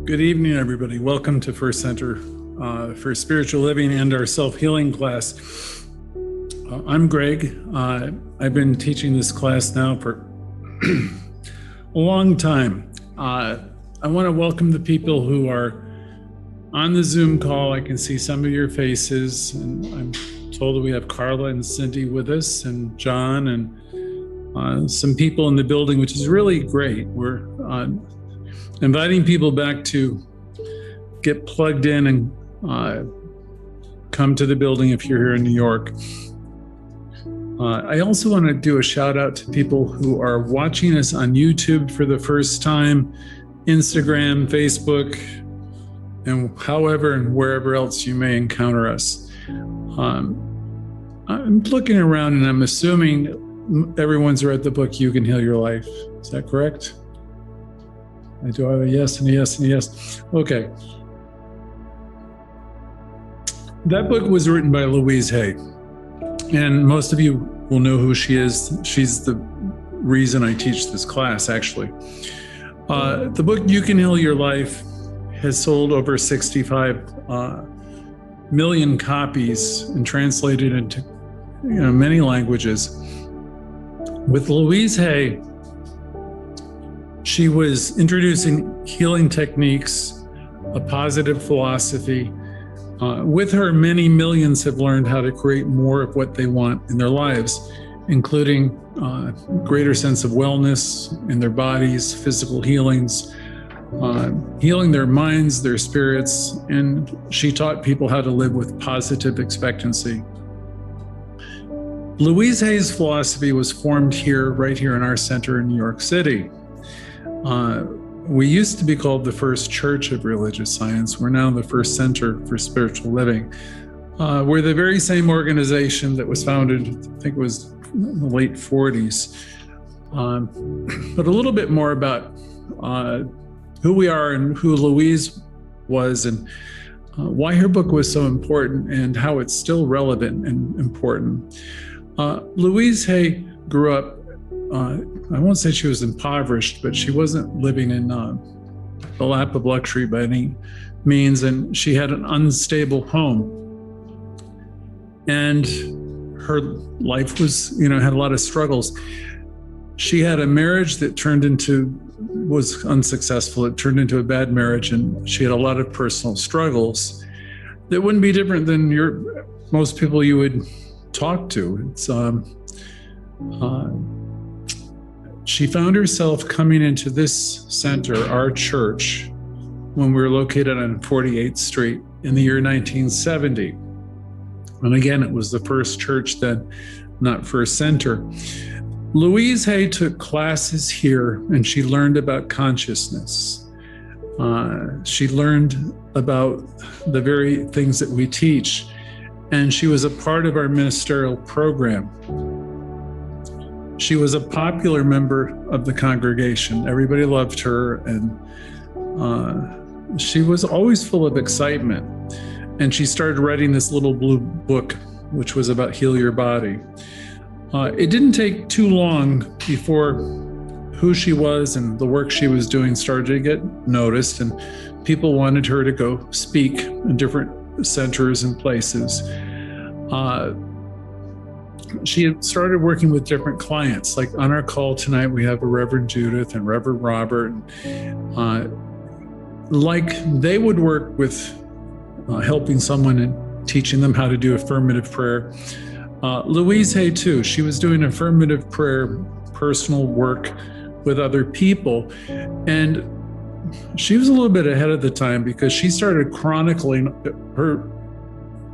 Good evening, everybody. Welcome to First Center for Spiritual Living and our self-healing class. I'm Greg. I've been teaching this class now for a long time. I want to welcome the people who are on the Zoom call. I can see some of your faces, and I'm told that we have Carla and Cindy with us, and John, and some people in the building, which is really great. We're inviting people back to get plugged in and come to the building if you're here in New York. I also want to do a shout out to people who are watching us on YouTube for the first time, Instagram, Facebook, and however and wherever else you may encounter us. I'm looking around and I'm assuming everyone's read the book, You Can Heal Your Life. Is that correct? I do have a yes and a yes and a yes. Okay. That book was written by Louise Hay, and most of you will know who she is. She's the reason I teach this class, actually. The book, You Can Heal Your Life, has sold over 65 million copies and translated into many languages. With Louise Hay, she was introducing healing techniques, a positive philosophy. With her, many millions have learned how to create more of what they want in their lives, including greater sense of wellness in their bodies, physical healings, healing their minds, their spirits, and she taught people how to live with positive expectancy. Louise Hay's philosophy was formed right here in our center in New York City. We used to be called the First Church of Religious Science. We're now the First Center for Spiritual Living. We're the very same organization that was founded, I think it was in the late 40s. But a little bit more about who we are and who Louise was, and why her book was so important and how it's still relevant and important. Louise Hay grew up, I won't say she was impoverished, but she wasn't living in the lap of luxury by any means, and she had an unstable home. And her life was, had a lot of struggles. She had a marriage that was unsuccessful. It turned into a bad marriage, and she had a lot of personal struggles that wouldn't be different than most people you would talk to. It's she found herself coming into this center, our church, when we were located on 48th Street in the year 1970. And again, it was the first church then, not First Center. Louise Hay took classes here, and she learned about consciousness. She learned about the very things that we teach, and she was a part of our ministerial program. She was a popular member of the congregation. Everybody loved her, and she was always full of excitement. And she started writing this little blue book, which was about heal your body. It didn't take too long before who she was and the work she was doing started to get noticed, and people wanted her to go speak in different centers and places. She had started working with different clients. Like on our call tonight, we have a Reverend Judith and Reverend Robert. Like they would work with helping someone and teaching them how to do affirmative prayer. Louise Hay too, she was doing affirmative prayer, personal work with other people. And she was a little bit ahead of the time because she started chronicling her,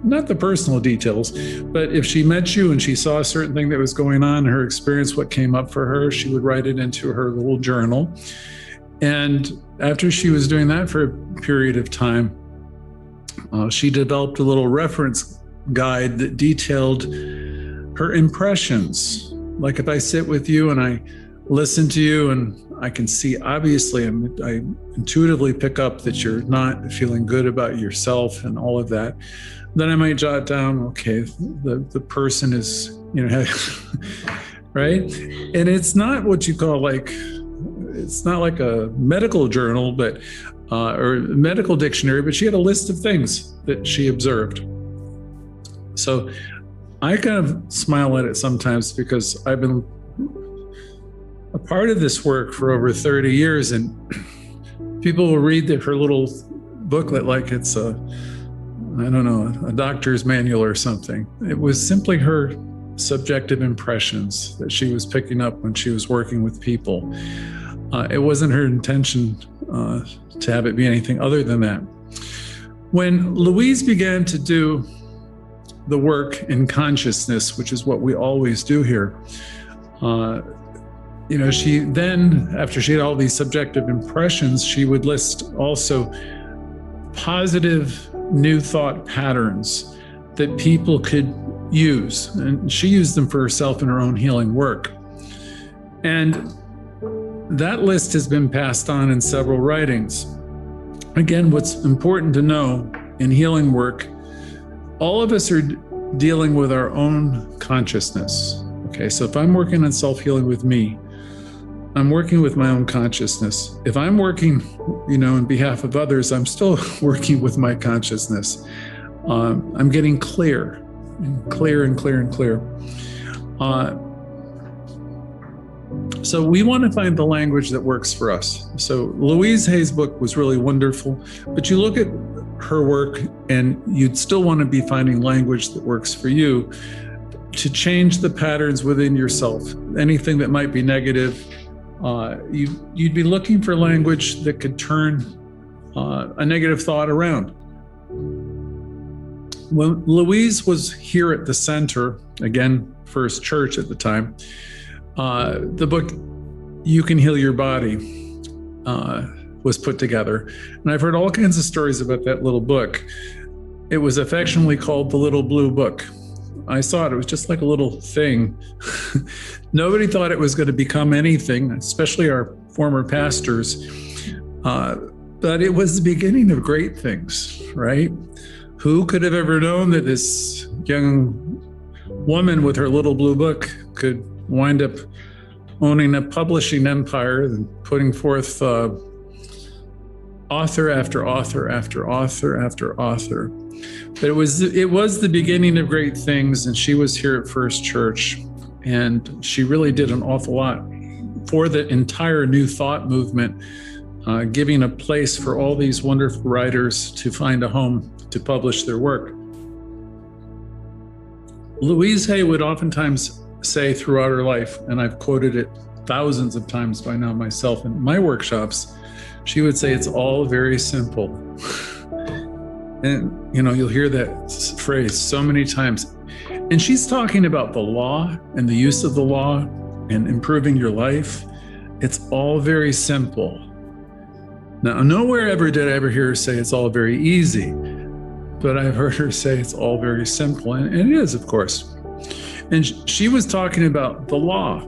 not the personal details, but if she met you and she saw a certain thing that was going on, her experience, what came up for her, she would write it into her little journal. And after she was doing that for a period of time, she developed a little reference guide that detailed her impressions. Like if I sit with you and I listen to you and I can see, obviously, I intuitively pick up that you're not feeling good about yourself and all of that. Then I might jot down, okay, the person is, right? And it's not what you call it's not like a medical journal, but or medical dictionary, but she had a list of things that she observed. So I kind of smile at it sometimes because I've been a part of this work for over 30 years, and people will read her little booklet like it's a doctor's manual or something. It was simply her subjective impressions that she was picking up when she was working with people. It wasn't her intention to have it be anything other than that. When Louise began to do the work in consciousness, which is what we always do here, she then, after she had all these subjective impressions, she would list also positive new thought patterns that people could use. And she used them for herself in her own healing work. And that list has been passed on in several writings. Again, what's important to know in healing work, all of us are dealing with our own consciousness. Okay, so if I'm working on self-healing with me, I'm working with my own consciousness. If I'm working, on behalf of others, I'm still working with my consciousness. I'm getting clear and clear and clear and clear. So we want to find the language that works for us. So Louise Hay's book was really wonderful, but you look at her work and you'd still want to be finding language that works for you to change the patterns within yourself. Anything that might be negative, you'd be looking for language that could turn a negative thought around. When Louise was here at the center, again, First Church at the time, the book, You Can Heal Your Body, was put together. And I've heard all kinds of stories about that little book. It was affectionately called the Little Blue Book. I saw it. It was just like a little thing. Nobody thought it was going to become anything, especially our former pastors. But it was the beginning of great things, right? Who could have ever known that this young woman with her little blue book could wind up owning a publishing empire and putting forth author after author after author after author. But it was the beginning of great things, and she was here at First Church, and she really did an awful lot for the entire New Thought movement, giving a place for all these wonderful writers to find a home to publish their work. Louise Hay would oftentimes say throughout her life, and I've quoted it thousands of times by now myself in my workshops, she would say, it's all very simple. And, you'll hear that phrase so many times. And she's talking about the law and the use of the law and improving your life. It's all very simple. Now, nowhere ever did I ever hear her say it's all very easy, but I've heard her say it's all very simple. And it is, of course. And she was talking about the law.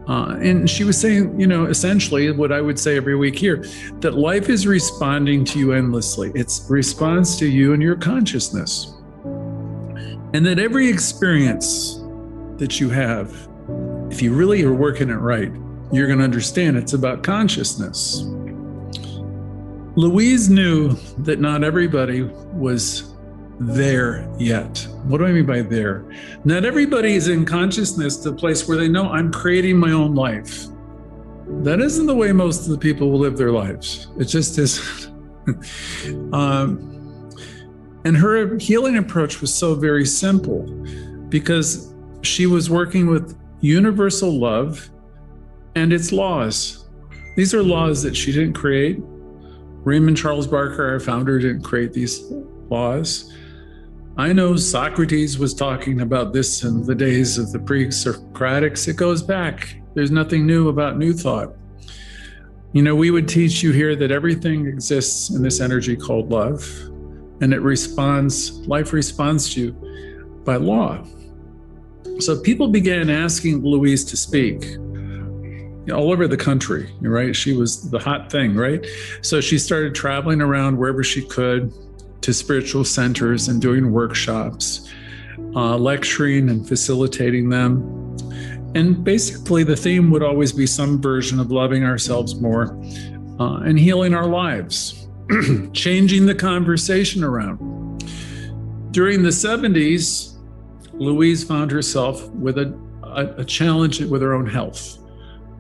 And she was saying, essentially what I would say every week here, that life is responding to you endlessly. It's response to you and your consciousness. And that every experience that you have, if you really are working it right, you're going to understand it's about consciousness. Louise knew that not everybody was there yet. What do I mean by there? Not everybody is in consciousness to the place where they know I'm creating my own life. That isn't the way most of the people will live their lives. It just isn't. And her healing approach was so very simple because she was working with universal love and its laws. These are laws that she didn't create. Raymond Charles Barker, our founder, didn't create these laws. I know Socrates was talking about this in the days of the pre-Socratics. It goes back. There's nothing new about New Thought. We would teach you here that everything exists in this energy called love, and life responds to you by law. So people began asking Louise to speak all over the country, right? She was the hot thing, right? So she started traveling around wherever she could to spiritual centers and doing workshops, lecturing and facilitating them. And basically the theme would always be some version of loving ourselves more, and healing our lives, changing the conversation around. During the 70s, Louise found herself with a challenge with her own health.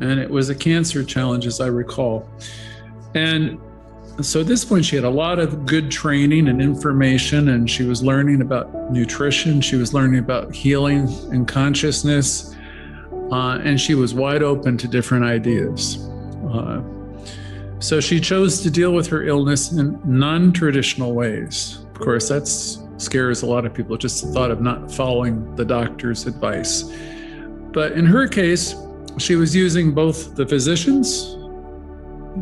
And it was a cancer challenge, as I recall. And so at this point, she had a lot of good training and information, and she was learning about nutrition. She was learning about healing and consciousness, and she was wide open to different ideas. So she chose to deal with her illness in non-traditional ways. Of course, that scares a lot of people, just the thought of not following the doctor's advice. But in her case, she was using both the physicians,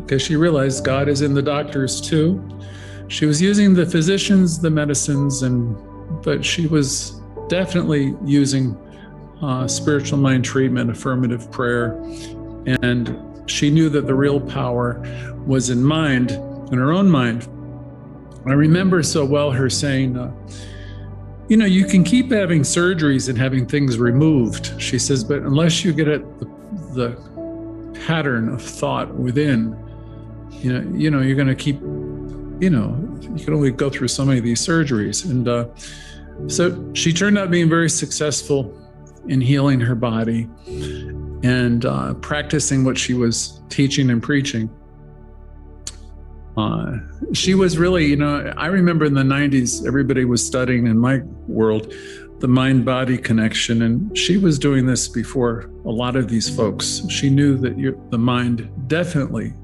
because she realized God is in the doctors too. She was using the physicians, the medicines, but she was definitely using spiritual mind treatment, affirmative prayer, and she knew that the real power was in mind, in her own mind. I remember so well her saying, you can keep having surgeries and having things removed, she says, but unless you get at the pattern of thought within, you're going to keep, you can only go through so many of these surgeries. And so she turned out being very successful in healing her body and practicing what she was teaching and preaching. She was really, I remember in the 90s, everybody was studying in my world the mind-body connection, and she was doing this before a lot of these folks. She knew that the mind definitely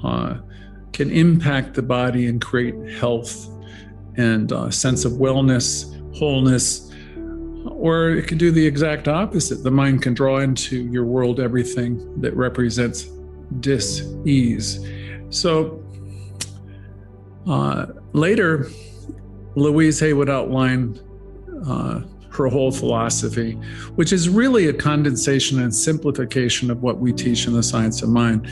can impact the body and create health and a sense of wellness, wholeness, or it could do the exact opposite. The mind can draw into your world everything that represents dis-ease. So later, Louise Hay would outline her whole philosophy, which is really a condensation and simplification of what we teach in the science of mind.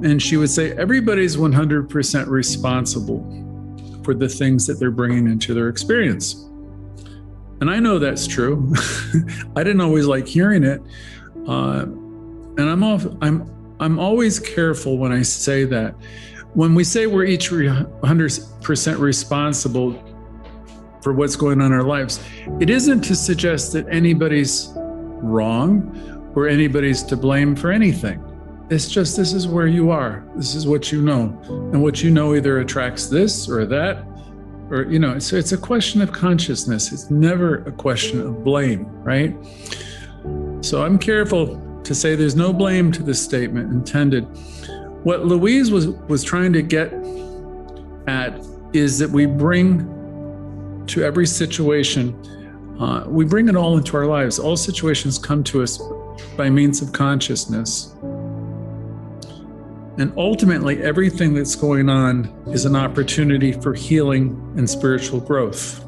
And she would say, everybody's 100% responsible for the things that they're bringing into their experience. And I know that's true. I didn't always like hearing it. And I'm always careful when I say that. When we say we're each 100% responsible for what's going on in our lives, it isn't to suggest that anybody's wrong or anybody's to blame for anything. It's just, this is where you are. This is what you know. And what you know either attracts this or that, or, so it's a question of consciousness. It's never a question of blame, right? So I'm careful to say there's no blame to this statement intended. What Louise was trying to get at is that we bring to every situation, we bring it all into our lives. All situations come to us by means of consciousness. And ultimately, everything that's going on is an opportunity for healing and spiritual growth.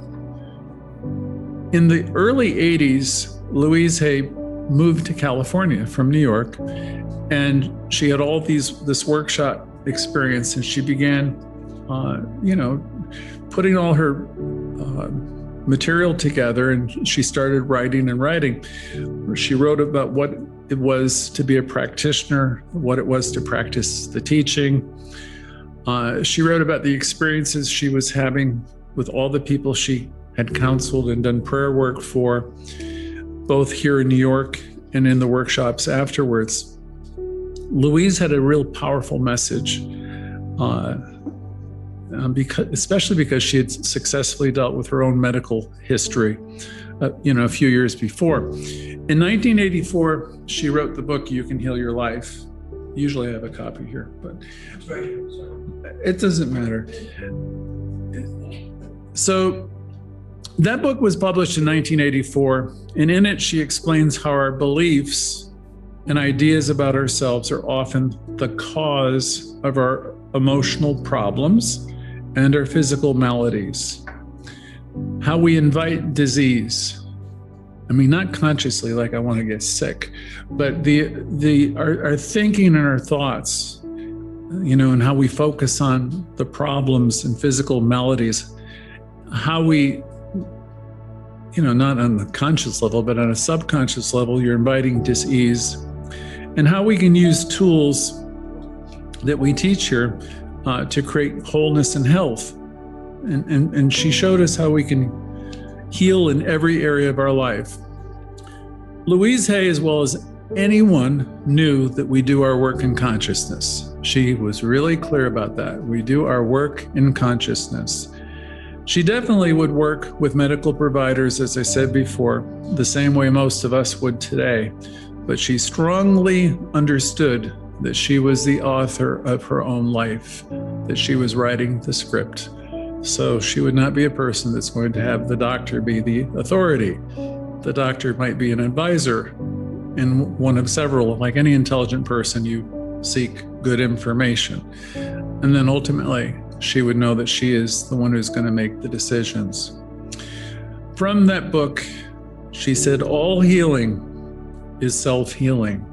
In the early 80s, Louise Hay moved to California from New York, and she had all this workshop experience, and she began, putting all her material together, and she started writing. She wrote about what it was to be a practitioner, what it was to practice the teaching. She wrote about the experiences she was having with all the people she had counseled and done prayer work for, both here in New York and in the workshops afterwards. Louise had a real powerful message, especially because she had successfully dealt with her own medical history, a few years before. In 1984, she wrote the book, You Can Heal Your Life. Usually I have a copy here, but it doesn't matter. So that book was published in 1984, and in it she explains how our beliefs and ideas about ourselves are often the cause of our emotional problems and our physical maladies. How we invite disease. Not consciously, like I want to get sick, but our thinking and our thoughts, and how we focus on the problems and physical maladies, how we, not on the conscious level, but on a subconscious level, you're inviting dis-ease, and how we can use tools that we teach here to create wholeness and health. And she showed us how we can heal in every area of our life. Louise Hay, as well as anyone, knew that we do our work in consciousness. She was really clear about that. We do our work in consciousness. She definitely would work with medical providers, as I said before, the same way most of us would today. But she strongly understood that she was the author of her own life, that she was writing the script. So she would not be a person that's going to have the doctor be the authority. The doctor might be an advisor and one of several. Like any intelligent person, you seek good information. And then ultimately, she would know that she is the one who's going to make the decisions. From that book, she said, all healing is self-healing.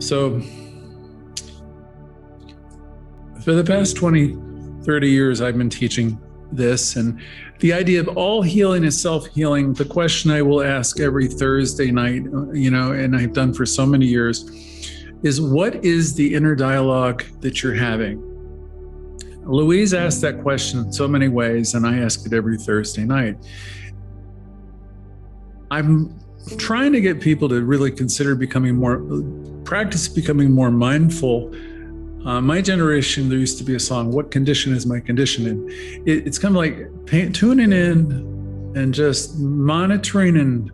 So for the past 20, 30 years, I've been teaching this, and the idea of all healing is self-healing. The question I will ask every Thursday night, and I've done for so many years, is what is the inner dialogue that you're having? Louise asked that question in so many ways, and I ask it every Thursday night. I'm trying to get people to really consider practice becoming more mindful. My generation, there used to be a song, "What condition is my condition in?" It's kind of like tuning in and just monitoring and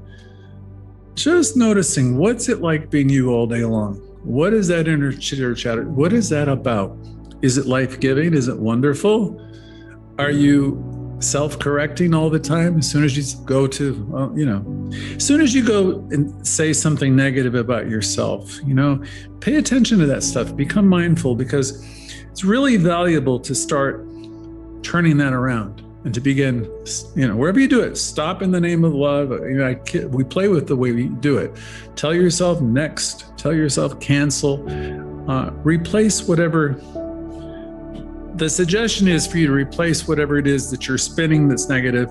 just noticing, what's it like being you all day long? What is that inner chitter chatter? What is that about? Is it life-giving? Is it wonderful? Are you self-correcting all the time? As soon as you go as soon as you go and say something negative about yourself, pay attention to that stuff. Become mindful, because it's really valuable to start turning that around and to begin, wherever you do it, stop in the name of love. We play with the way we do it. Tell yourself next. Tell yourself cancel. Replace whatever. The suggestion is for you to replace whatever it is that you're spinning that's negative,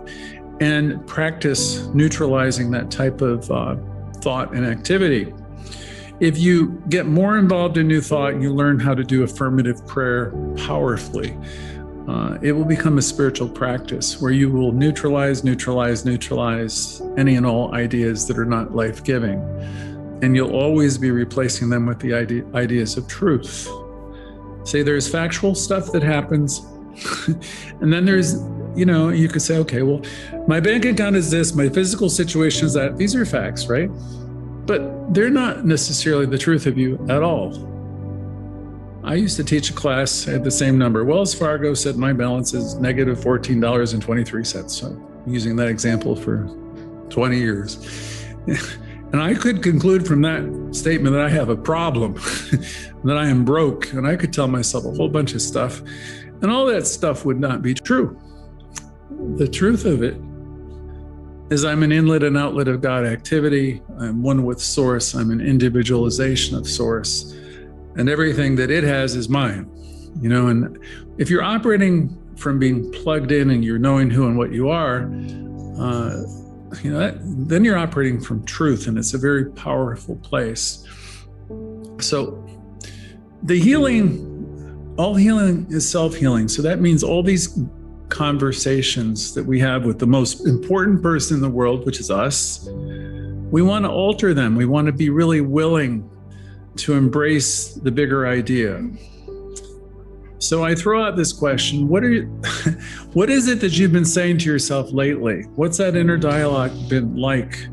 and practice neutralizing that type of thought and activity. If you get more involved in new thought, you learn how to do affirmative prayer powerfully. It will become a spiritual practice where you will neutralize any and all ideas that are not life-giving. And you'll always be replacing them with the ideas of truth. Say there's factual stuff that happens, and then there's, you could say, okay, well, my bank account is this, my physical situation is that. These are facts, right? But they're not necessarily the truth of you at all. I used to teach a class, I had the same number. Wells Fargo said my balance is negative $14.23. So I'm using that example for 20 years. And I could conclude from that statement that I have a problem, that I am broke, and I could tell myself a whole bunch of stuff, and all that stuff would not be true. The truth of it is I'm an inlet and outlet of God activity. I'm one with Source. I'm an individualization of Source, and everything that it has is mine. And if you're operating from being plugged in and you're knowing who and what you are, then you're operating from truth, and it's a very powerful place. So all healing is self-healing. So that means all these conversations that we have with the most important person in the world, which is us, we want to alter them. We want to be really willing to embrace the bigger idea. So I throw out this question, what is it that you've been saying to yourself lately? What's that inner dialogue been like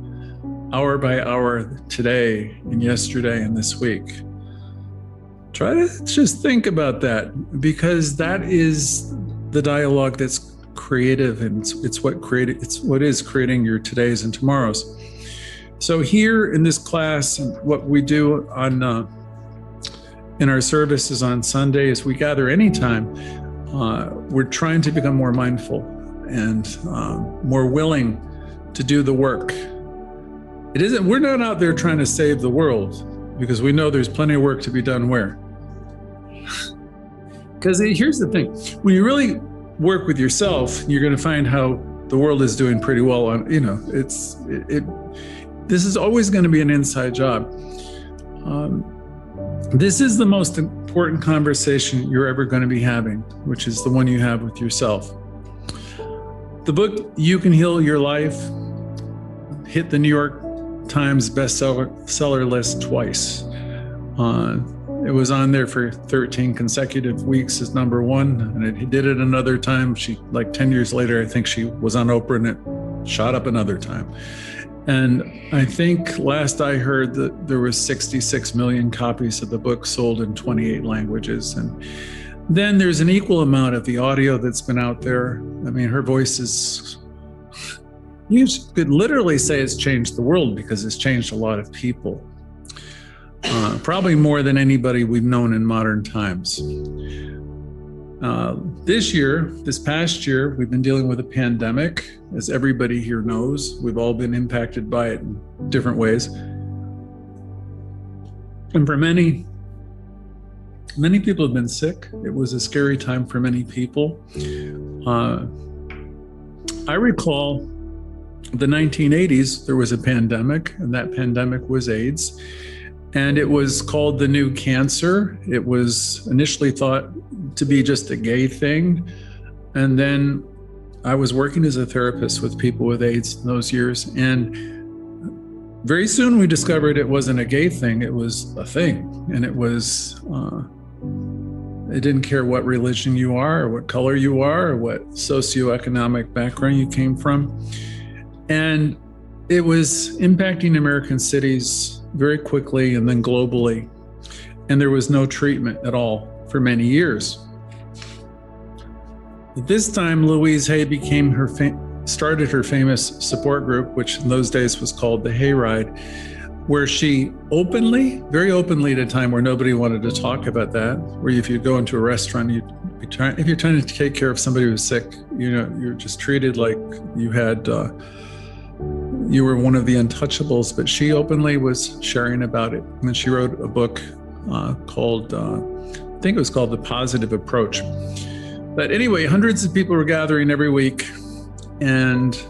hour by hour today and yesterday and this week? Try to just think about that, because that is the dialogue that's creative, and it's what is creating your todays and tomorrows. So here in this class, and what we do in our services on Sundays, we gather anytime. We're trying to become more mindful and more willing to do the work. We're not out there trying to save the world, because we know there's plenty of work to be done where. Because here's the thing, when you really work with yourself, you're going to find how the world is doing pretty well. This is always going to be an inside job. This is the most important conversation you're ever going to be having, which is the one you have with yourself. The book, You Can Heal Your Life, hit the New York Times bestseller list twice. It was on there for 13 consecutive weeks as number one, and it did it another time. 10 years later, I think she was on Oprah, and it shot up another time. And I think last I heard that there was 66 million copies of the book sold in 28 languages. And then there's an equal amount of the audio that's been out there. I mean, her voice is, you could literally say it's changed the world, because it's changed a lot of people. Probably more than anybody we've known in modern times. This past year, we've been dealing with a pandemic. As everybody here knows, we've all been impacted by it in different ways. And for many people have been sick. It was a scary time for many people. I recall the 1980s, there was a pandemic, and that pandemic was AIDS. And it was called the new cancer. It was initially thought to be just a gay thing. And then I was working as a therapist with people with AIDS in those years. And very soon we discovered it wasn't a gay thing, it was a thing. And it was, it didn't care what religion you are, or what color you are, or what socioeconomic background you came from. And it was impacting American cities very quickly and then globally. And there was no treatment at all for many years. At this time, Louise Hay started her famous support group, which in those days was called the Hayride, where she very openly at a time where nobody wanted to talk about that, where if you go into a restaurant, if you're trying to take care of somebody who's sick, you're just treated like you were one of the untouchables. But she openly was sharing about it. And she wrote a book called, I think it was called The Positive Approach. But anyway, hundreds of people were gathering every week, and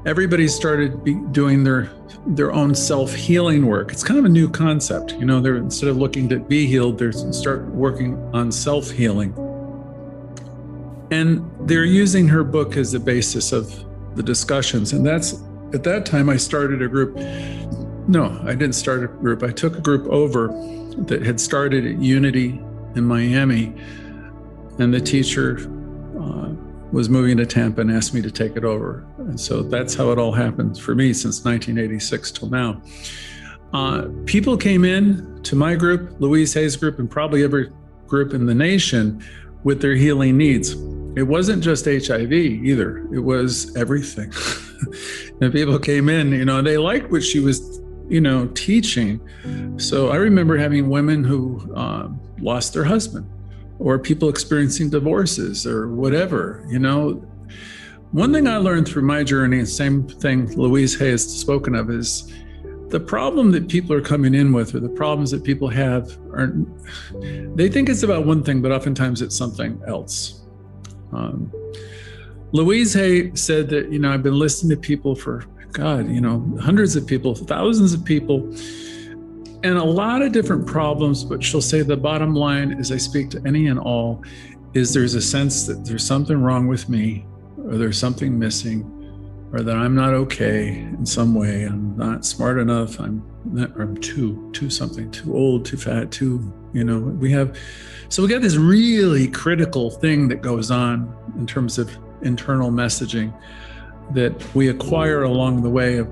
everybody started doing their own self-healing work. It's kind of a new concept. They're, instead of looking to be healed, they start working on self-healing. And they're using her book as the basis of the discussions. And at that time I started a group. No, I didn't start a group. I took a group over that had started at Unity in Miami, and the teacher was moving to Tampa and asked me to take it over. And so that's how it all happened for me since 1986 till now. People came in to my group, Louise Hay's group, and probably every group in the nation with their healing needs. It wasn't just HIV either. It was everything. And people came in, they liked what she was, teaching. So I remember having women who lost their husband, or people experiencing divorces or whatever, One thing I learned through my journey, and same thing Louise Hay has spoken of, is the problem that people are coming in with, or the problems that people have, they think it's about one thing, but oftentimes it's something else. Louise Hay said that, I've been listening to people for, hundreds of people, thousands of people, and a lot of different problems, but she'll say the bottom line, as I speak to any and all, is there's a sense that there's something wrong with me, or there's something missing, or that I'm not okay in some way. I'm not smart enough. I'm too something, too old, too fat, we got this really critical thing that goes on in terms of internal messaging that we acquire along the way of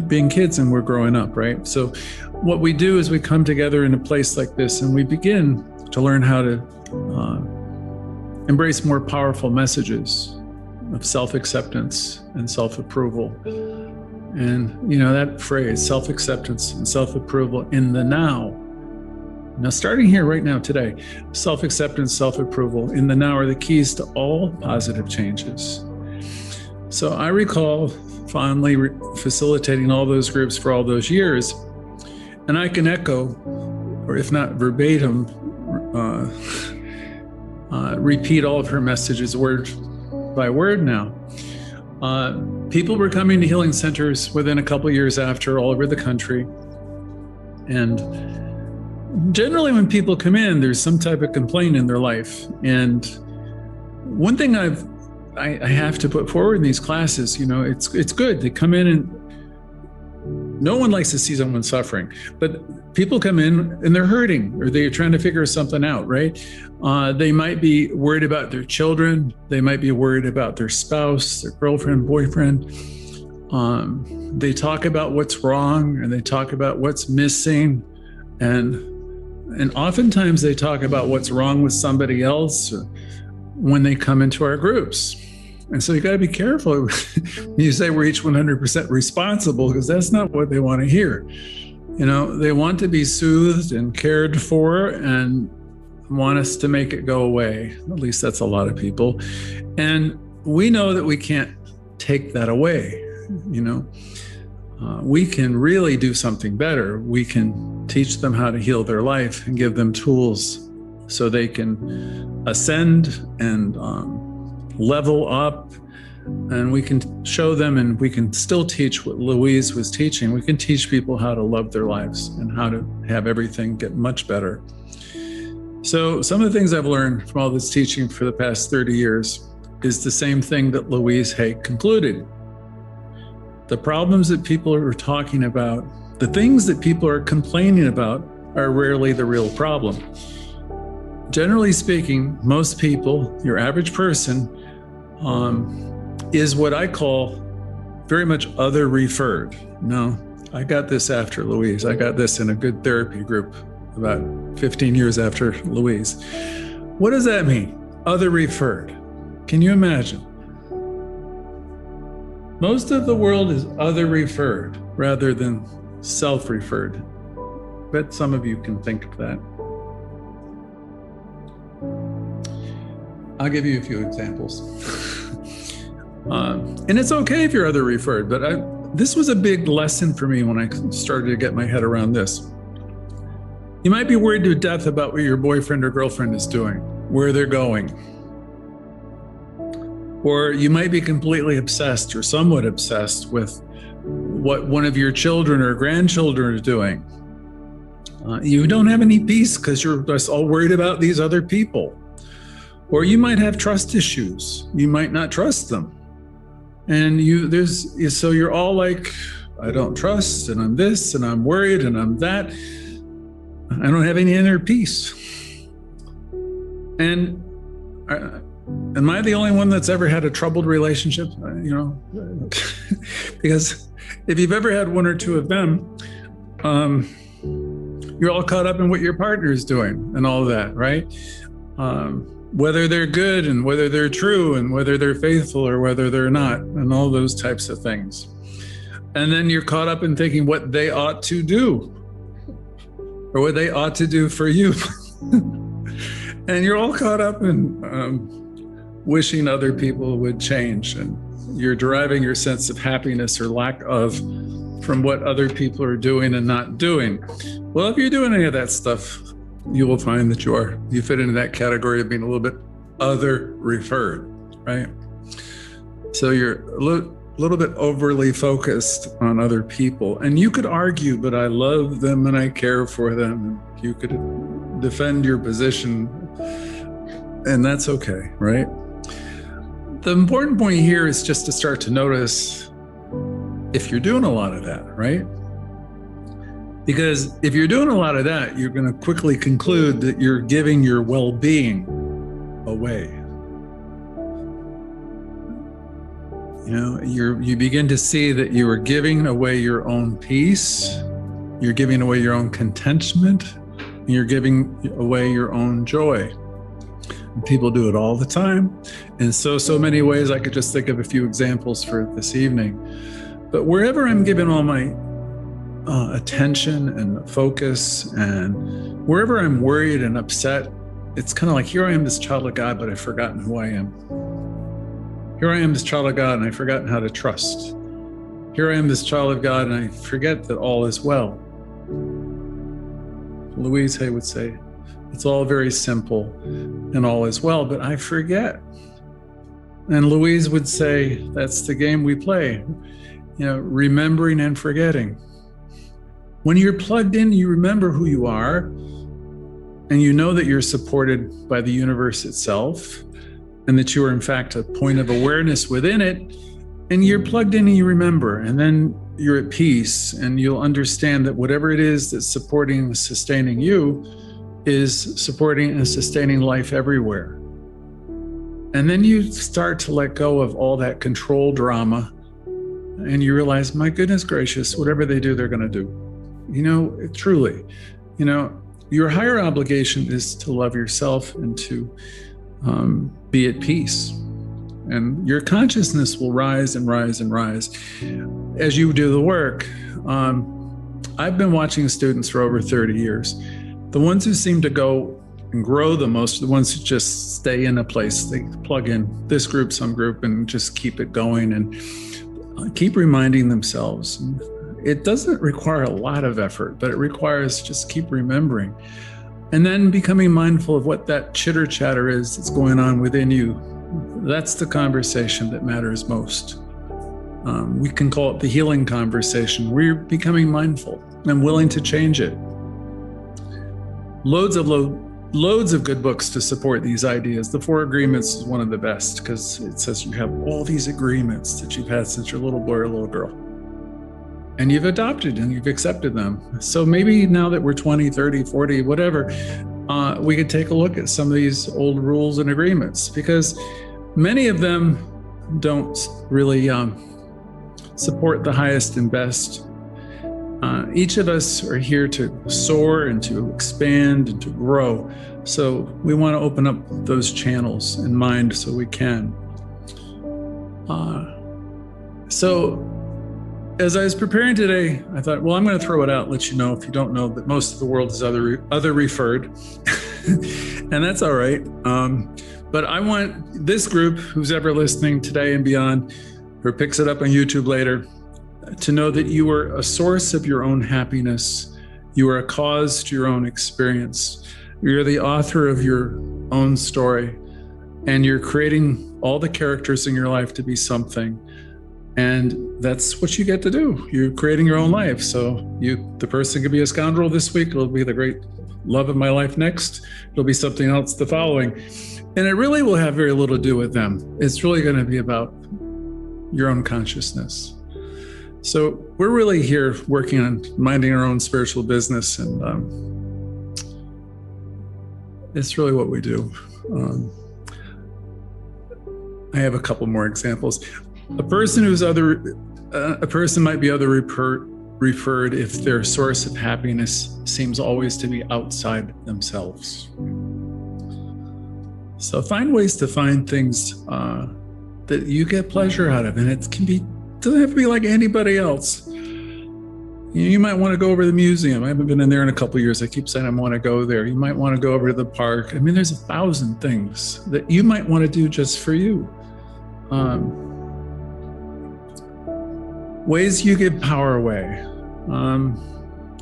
being kids and we're growing up, right? So what we do is we come together in a place like this, and we begin to learn how to embrace more powerful messages of self-acceptance and self-approval. And, that phrase, self-acceptance and self-approval in the now. Now, starting here right now today, self-acceptance, self-approval in the now are the keys to all positive changes. So I recall fondly facilitating all those groups for all those years, and I can echo, or if not verbatim, repeat all of her messages word by word now. People were coming to healing centers within a couple of years after, all over the country. And Generally, when people come in, there's some type of complaint in their life. And one thing I have to put forward in these classes, it's good to come in, and no one likes to see someone suffering, but people come in and they're hurting, or they're trying to figure something out, right? They might be worried about their children. They might be worried about their spouse, their girlfriend, boyfriend. They talk about what's wrong, and they talk about what's missing. And oftentimes they talk about what's wrong with somebody else when they come into our groups. And so you got to be careful when you say we're each 100% responsible, because that's not what they want to hear. They want to be soothed and cared for and want us to make it go away. At least that's a lot of people. And we know that we can't take that away. We can really do something better. We can teach them how to heal their life and give them tools so they can ascend and level up, and we can show them, and we can still teach what Louise was teaching. We can teach people how to love their lives and how to have everything get much better. So some of the things I've learned from all this teaching for the past 30 years is the same thing that Louise Hay concluded. The problems that people are talking about, the things that people are complaining about, are rarely the real problem. Generally speaking, most people, your average person, is what I call very much other referred. No, I got this after Louise. I got this in a good therapy group about 15 years after Louise. What does that mean? Other referred. Can you imagine? Most of the world is other referred rather than self-referred. Bet some of you can think of that. I'll give you a few examples. And it's okay if you're other referred, but this was a big lesson for me when I started to get my head around this. You might be worried to death about what your boyfriend or girlfriend is doing, where they're going. Or you might be completely obsessed or somewhat obsessed with what one of your children or grandchildren are doing. You don't have any peace because you're just all worried about these other people. Or you might have trust issues. You might not trust them. And so you're all like, I don't trust, and I'm this, and I'm worried, and I'm that. I don't have any inner peace. And am I the only one that's ever had a troubled relationship? Because if you've ever had one or two of them, you're all caught up in what your partner is doing and all of that, right? Whether they're good and whether they're true and whether they're faithful or whether they're not, and all those types of things. And then you're caught up in thinking what they ought to do or what they ought to do for you. And you're all caught up in wishing other people would change, and you're deriving your sense of happiness or lack of from what other people are doing and not doing. Well, if you're doing any of that stuff, you will find that you fit into that category of being a little bit other referred, right? So you're a little bit overly focused on other people. And you could argue, but I love them and I care for them. And you could defend your position, and that's okay, right? The important point here is just to start to notice if you're doing a lot of that, right? Because if you're doing a lot of that, you're going to quickly conclude that you're giving your well-being away. You begin to see that you are giving away your own peace, you're giving away your own contentment, and you're giving away your own joy. And people do it all the time in so many ways. I could just think of a few examples for this evening. But wherever I'm giving all my attention and focus, and wherever I'm worried and upset, it's kind of like, here I am, this child of God, but I've forgotten who I am. Here I am, this child of God, and I've forgotten how to trust. Here I am, this child of God, and I forget that all is well. Louise Hay would say, it's all very simple and all is well, but I forget. And Louise would say, that's the game we play, remembering and forgetting. When you're plugged in, you remember who you are, and you know that you're supported by the universe itself, and that you are in fact a point of awareness within it, and you're plugged in and you remember, and then you're at peace, and you'll understand that whatever it is that's supporting and sustaining you is supporting and sustaining life everywhere. And then you start to let go of all that control drama, and you realize, my goodness gracious, whatever they do, they're going to do. Truly, your higher obligation is to love yourself and to be at peace. And your consciousness will rise and rise and rise as you do the work. I've been watching students for over 30 years. The ones who seem to go and grow the most are the ones who just stay in a place. They plug in this group, some group, and just keep it going and keep reminding themselves. It doesn't require a lot of effort, but it requires just keep remembering. And then becoming mindful of what that chitter chatter is that's going on within you. That's the conversation that matters most. We can call it the healing conversation. We're becoming mindful and willing to change it. Loads of good books to support these ideas. The Four Agreements is one of the best because it says you have all these agreements that you've had since you're a little boy or little girl. And you've adopted and you've accepted them. So maybe now that we're 20, 30, 40, whatever, we could take a look at some of these old rules and agreements, because many of them don't really support the highest and best. Each of us are here to soar and to expand and to grow. So we want to open up those channels in mind so we can. So as I was preparing today, I thought, well, I'm going to throw it out, let you know, if you don't know, that most of the world is other referred. And that's all right. But I want this group, who's ever listening today and beyond, or picks it up on YouTube later, to know that you are a source of your own happiness. You are a cause to your own experience. You're the author of your own story, and you're creating all the characters in your life to be something. And that's what you get to do. You're creating your own life. So the person could be a scoundrel this week. It'll be the great love of my life next. It'll be something else the following. And it really will have very little to do with them. It's really going to be about your own consciousness. So we're really here working on minding our own spiritual business. And it's really what we do. I have a couple more examples. A person might be other referred if their source of happiness seems always to be outside themselves. So find ways to find things that you get pleasure out of, and doesn't have to be like anybody else. You might want to go over to the museum. I haven't been in there in a couple of years. I keep saying I want to go there. You might want to go over to the park. I mean, there's 1,000 things that you might want to do just for you. Ways you give power away.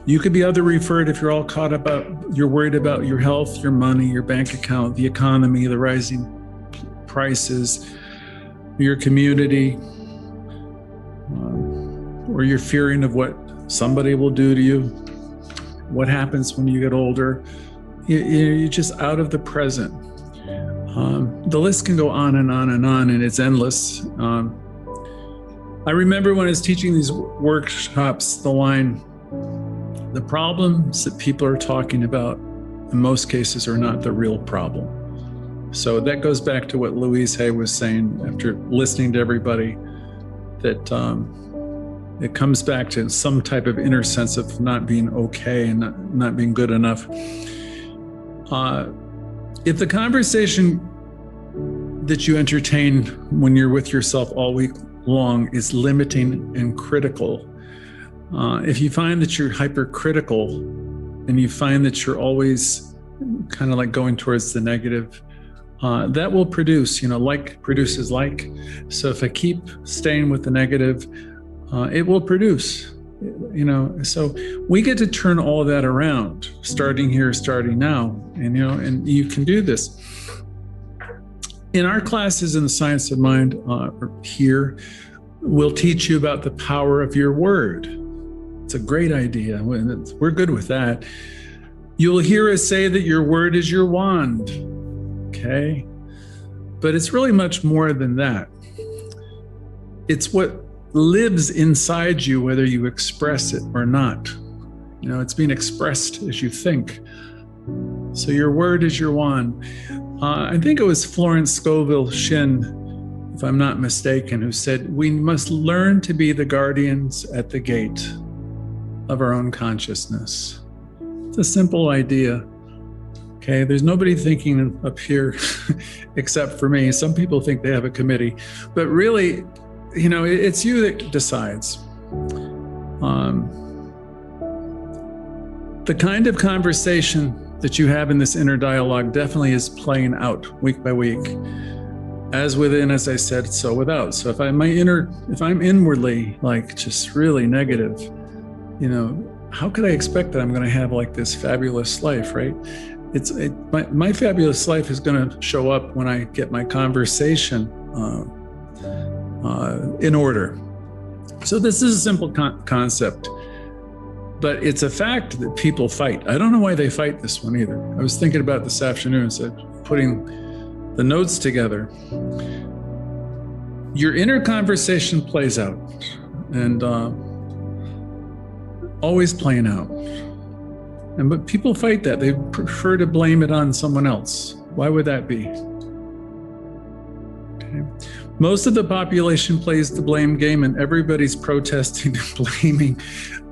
You could be other referred if you're all caught up you're worried about your health, your money, your bank account, the economy, the rising prices, your community, or you're fearing of what somebody will do to you, what happens when you get older. You're just out of the present. The list can go on and on and on, and it's endless. I remember when I was teaching these workshops, the line, the problems that people are talking about in most cases are not the real problem. So that goes back to what Louise was saying after listening to everybody, that it comes back to some type of inner sense of not being okay and not being good enough. If the conversation that you entertain when you're with yourself all week long is limiting and critical, if you find that you're hypercritical and you find that you're always kind of like going towards the negative, that will produce, like produces like. So if I keep staying with the negative, it will produce, so we get to turn all of that around, starting here, starting now, and you can do this. In our classes in the Science of Mind here, we'll teach you about the power of your word. It's a great idea. We're good with that. You'll hear us say that your word is your wand. Okay? But it's really much more than that. It's what lives inside you, whether you express it or not. You know, it's being expressed as you think. So your word is your wand. I think it was Florence Scovel Shinn, if I'm not mistaken, who said, we must learn to be the guardians at the gate of our own consciousness. It's a simple idea. Okay, there's nobody thinking up here except for me. Some people think they have a committee, but really, you know, it's you that decides. The kind of conversation that you have in this inner dialogue definitely is playing out week by week. As within, as I said, so without. So if I'm inwardly like just really negative, you know, how could I expect that I'm going to have like this fabulous life, right? My fabulous life is going to show up when I get my conversation in order. So this is a simple concept, but it's a fact that people fight. I don't know why they fight this one either. I was thinking about this afternoon, so putting the notes together. Your inner conversation plays out, and always playing out. But people fight that. They prefer to blame it on someone else. Why would that be? Okay. Most of the population plays the blame game, and everybody's protesting and blaming,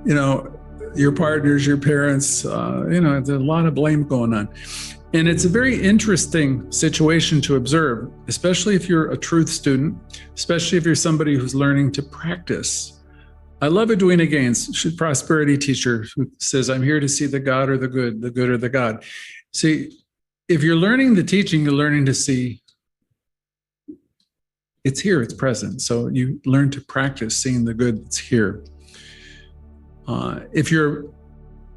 you know, your partners, your parents, you know, there's a lot of blame going on. And it's a very interesting situation to observe, especially if you're a truth student, especially if you're somebody who's learning to practice. I love Edwina Gaines, she's a prosperity teacher, who says, I'm here to see the God or the good or the God. See, if you're learning the teaching, you're learning to see it's here, it's present. So you learn to practice seeing the good that's here. If you're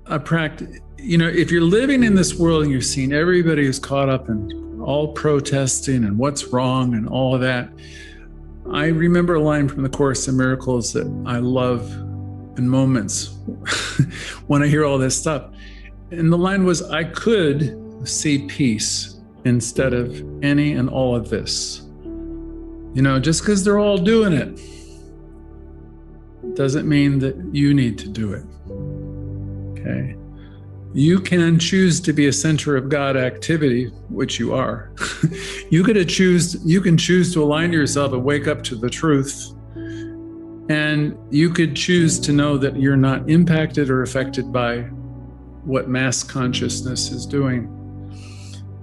if you're living in this world and you're seeing everybody who's caught up in all protesting and what's wrong and all of that, I remember a line from the Course in Miracles that I love in moments when I hear all this stuff. And the line was, I could see peace instead of any and all of this. You know, just because they're all doing it doesn't mean that you need to do it. Okay? You can choose to be a center of God activity, which you are. You can choose to align yourself and wake up to the truth. And you could choose to know that you're not impacted or affected by what mass consciousness is doing.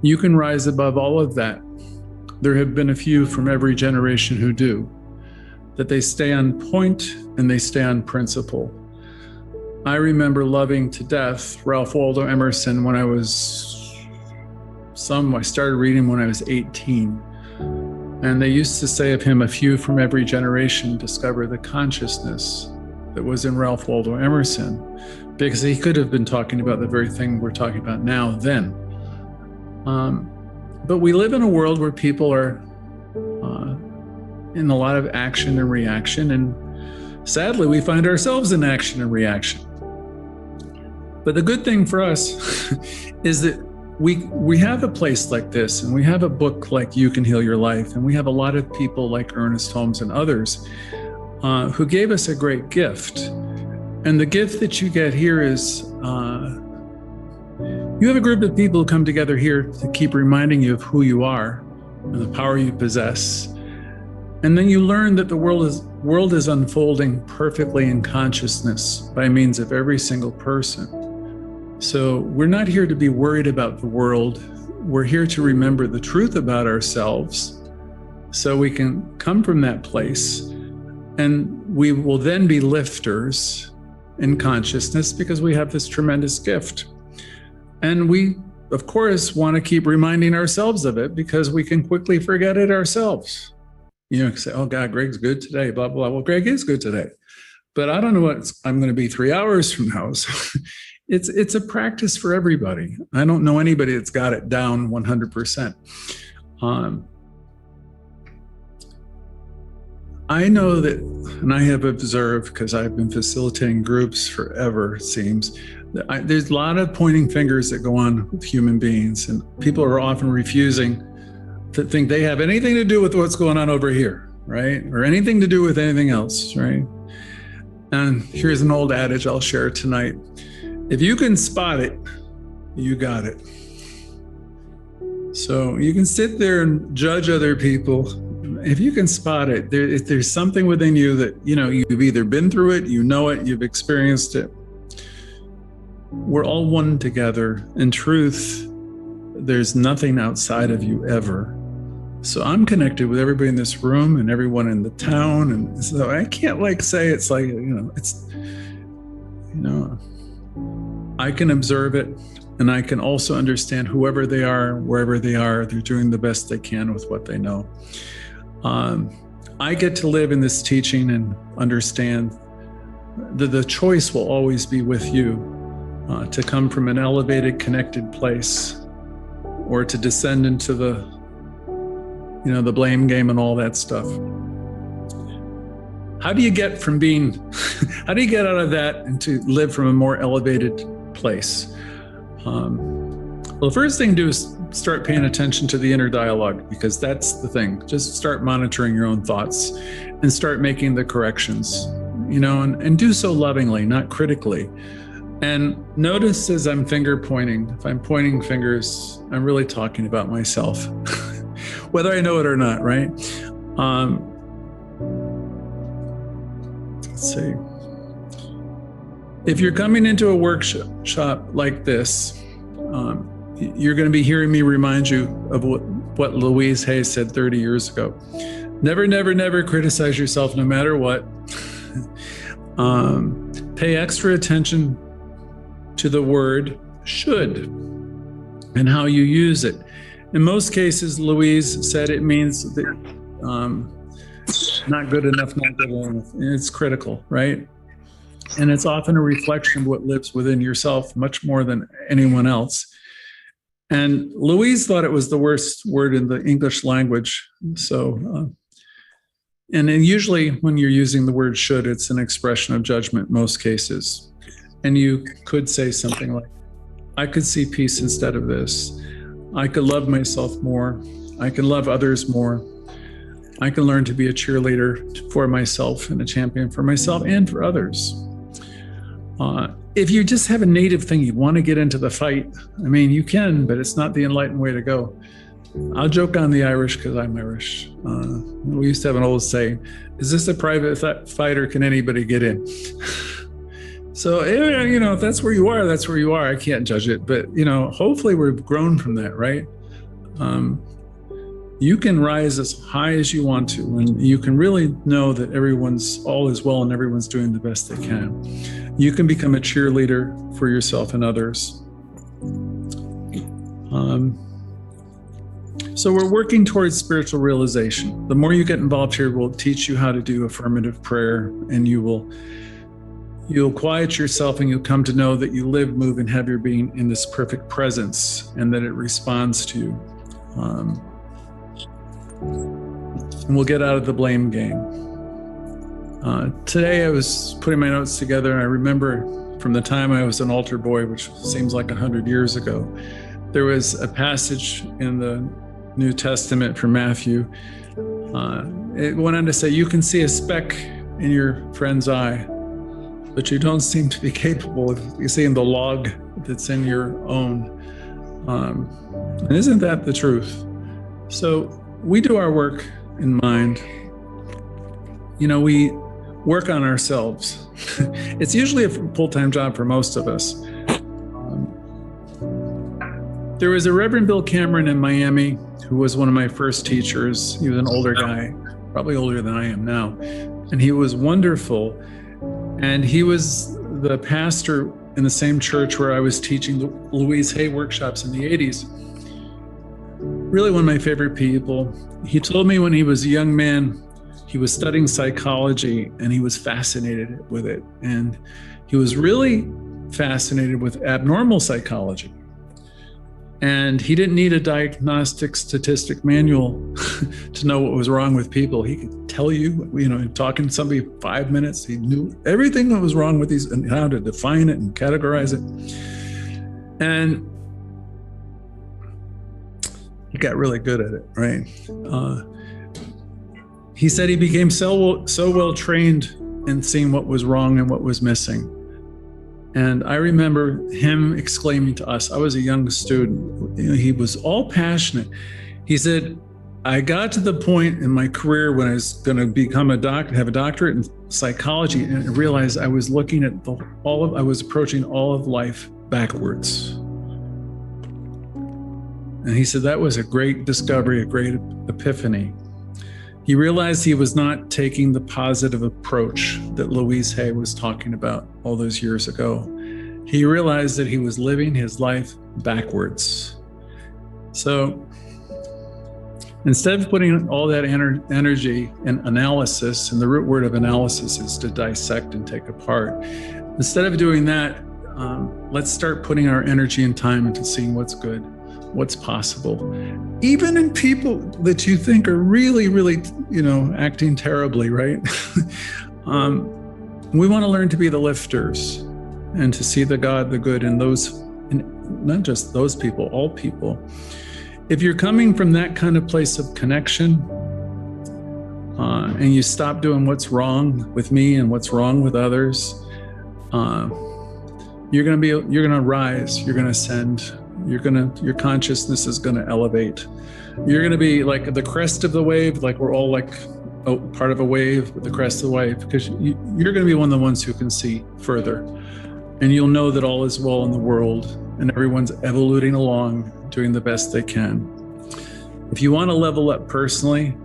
You can rise above all of that. There have been a few from every generation who do, that they stay on point and they stay on principle. I remember loving to death Ralph Waldo Emerson when I started reading when I was 18. And they used to say of him, a few from every generation discover the consciousness that was in Ralph Waldo Emerson, because he could have been talking about the very thing we're talking about now then. But we live in a world where people are in a lot of action and reaction, and sadly, we find ourselves in action and reaction. But the good thing for us is that we have a place like this, and we have a book like You Can Heal Your Life, and we have a lot of people like Ernest Holmes and others who gave us a great gift. And the gift that you get here is you have a group of people who come together here to keep reminding you of who you are and the power you possess. And then you learn that the world is unfolding perfectly in consciousness by means of every single person. So we're not here to be worried about the world. We're here to remember the truth about ourselves so we can come from that place, and we will then be lifters in consciousness because we have this tremendous gift. And we, of course, want to keep reminding ourselves of it because we can quickly forget it ourselves. You know, say, oh God, Greg's good today, blah, blah. Well, Greg is good today, but I don't know what I'm going to be 3 hours from now. So it's a practice for everybody. I don't know anybody that's got it down 100%. I know that, and I have observed, because I've been facilitating groups forever, it seems, There's a lot of pointing fingers that go on with human beings, and people are often refusing to think they have anything to do with what's going on over here, right? Or anything to do with anything else, right? And here's an old adage I'll share tonight. If you can spot it, you got it. So you can sit there and judge other people. If you can spot it, if there's something within you that, you've either been through it, you've experienced it. We're all one together. In truth, there's nothing outside of you ever. So I'm connected with everybody in this room and everyone in the town. And so I can't say it's like, I can observe it, and I can also understand whoever they are, wherever they are, they're doing the best they can with what they know. I get to live in this teaching and understand that the choice will always be with you, to come from an elevated, connected place, or to descend into the blame game and all that stuff. How do you get out of that and to live from a more elevated place? Well, the first thing to do is start paying attention to the inner dialogue, because that's the thing. Just start monitoring your own thoughts and start making the corrections, and do so lovingly, not critically. And notice as I'm finger pointing, if I'm pointing fingers, I'm really talking about myself, whether I know it or not, right? Let's see. If you're coming into a workshop like this, you're going to be hearing me remind you of what Louise Hay said 30 years ago. Never, never, never criticize yourself, no matter what. Pay extra attention to the word should and how you use it. In most cases, Louise said it means that not good enough, not good enough. It's critical, right? And it's often a reflection of what lives within yourself, much more than anyone else. And Louise thought it was the worst word in the English language. So, and then usually when you're using the word should, it's an expression of judgment in most cases. And you could say something like, I could see peace instead of this. I could love myself more. I can love others more. I can learn to be a cheerleader for myself and a champion for myself and for others. If you just have a native thing, you want to get into the fight, you can, but it's not the enlightened way to go. I'll joke on the Irish because I'm Irish. We used to have an old saying, is this a private fight or can anybody get in? So, if that's where you are, that's where you are. I can't judge it, but, hopefully we've grown from that, right? You can rise as high as you want to, and you can really know that all is well and everyone's doing the best they can. You can become a cheerleader for yourself and others. So we're working towards spiritual realization. The more you get involved here, we'll teach you how to do affirmative prayer, and you'll quiet yourself, and you'll come to know that you live, move, and have your being in this perfect presence, and that it responds to you. And we'll get out of the blame game. Today I was putting my notes together, and I remember from the time I was an altar boy, which seems like 100 years ago, there was a passage in the New Testament from Matthew. It went on to say, you can see a speck in your friend's eye, but you don't seem to be capable of seeing the log that's in your own. And isn't that the truth? So we do our work in mind. We work on ourselves. It's usually a full-time job for most of us. There was a Reverend Bill Cameron in Miami who was one of my first teachers. He was an older guy, probably older than I am now. And he was wonderful. And he was the pastor in the same church where I was teaching the Louise Hay workshops in the 80s. Really one of my favorite people. He told me when he was a young man, he was studying psychology and he was fascinated with it. And he was really fascinated with abnormal psychology. And he didn't need a diagnostic statistic manual to know what was wrong with people. He could tell you, talking to somebody 5 minutes, he knew everything that was wrong with these and how to define it and categorize it. And he got really good at it, right? He said he became so well trained in seeing what was wrong and what was missing. And I remember him exclaiming to us, I was a young student, he was all passionate. He said, I got to the point in my career when I was going to become a doctor, have a doctorate in psychology, and I realized I was looking at I was approaching all of life backwards. And he said that was a great discovery, a great epiphany. He realized he was not taking the positive approach that Louise Hay was talking about all those years ago. He realized that he was living his life backwards. So instead of putting all that energy in analysis, and the root word of analysis is to dissect and take apart, instead of doing that, let's start putting our energy and time into seeing what's good, what's possible, even in people that you think are really, really, acting terribly, right? We want to learn to be the lifters and to see the God, the good in those, and not just those people, all people. If you're coming from that kind of place of connection, and you stop doing what's wrong with me and what's wrong with others, you're going to rise, you're going to ascend. Your consciousness is going to elevate. You're going to be like the crest of the wave, like we're all like part of a wave with the crest of the wave, because you're going to be one of the ones who can see further. And you'll know that all is well in the world and everyone's evoluting along, doing the best they can. If you want to level up personally,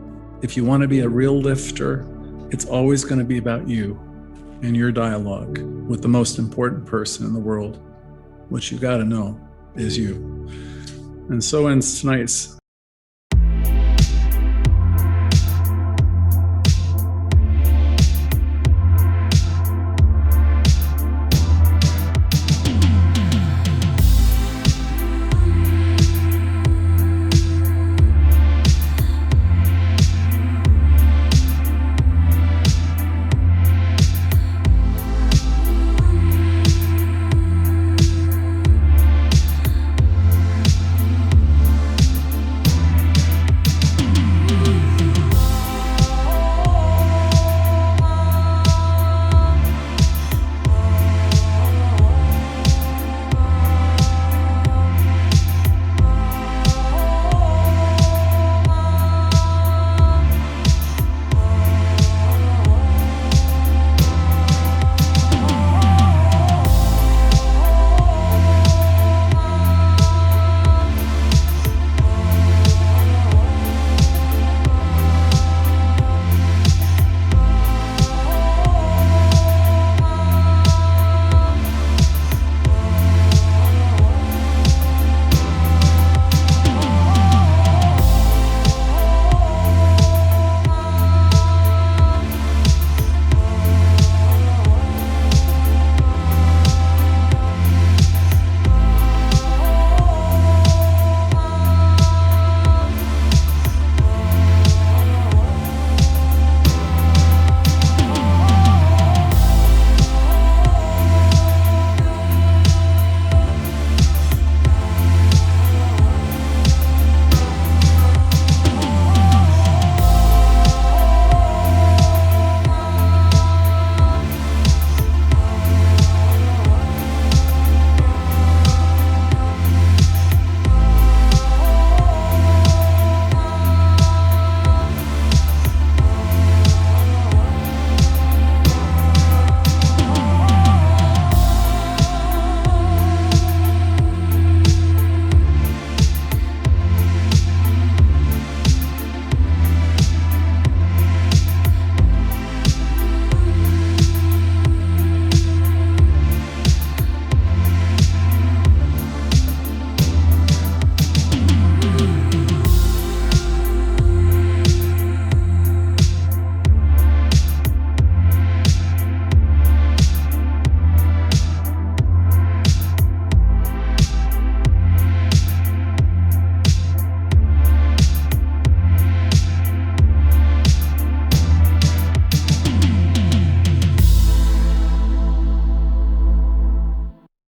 if you want to be a real lifter, it's always going to be about you and your dialogue with the most important person in the world. What you got to know is you. And so ends tonight's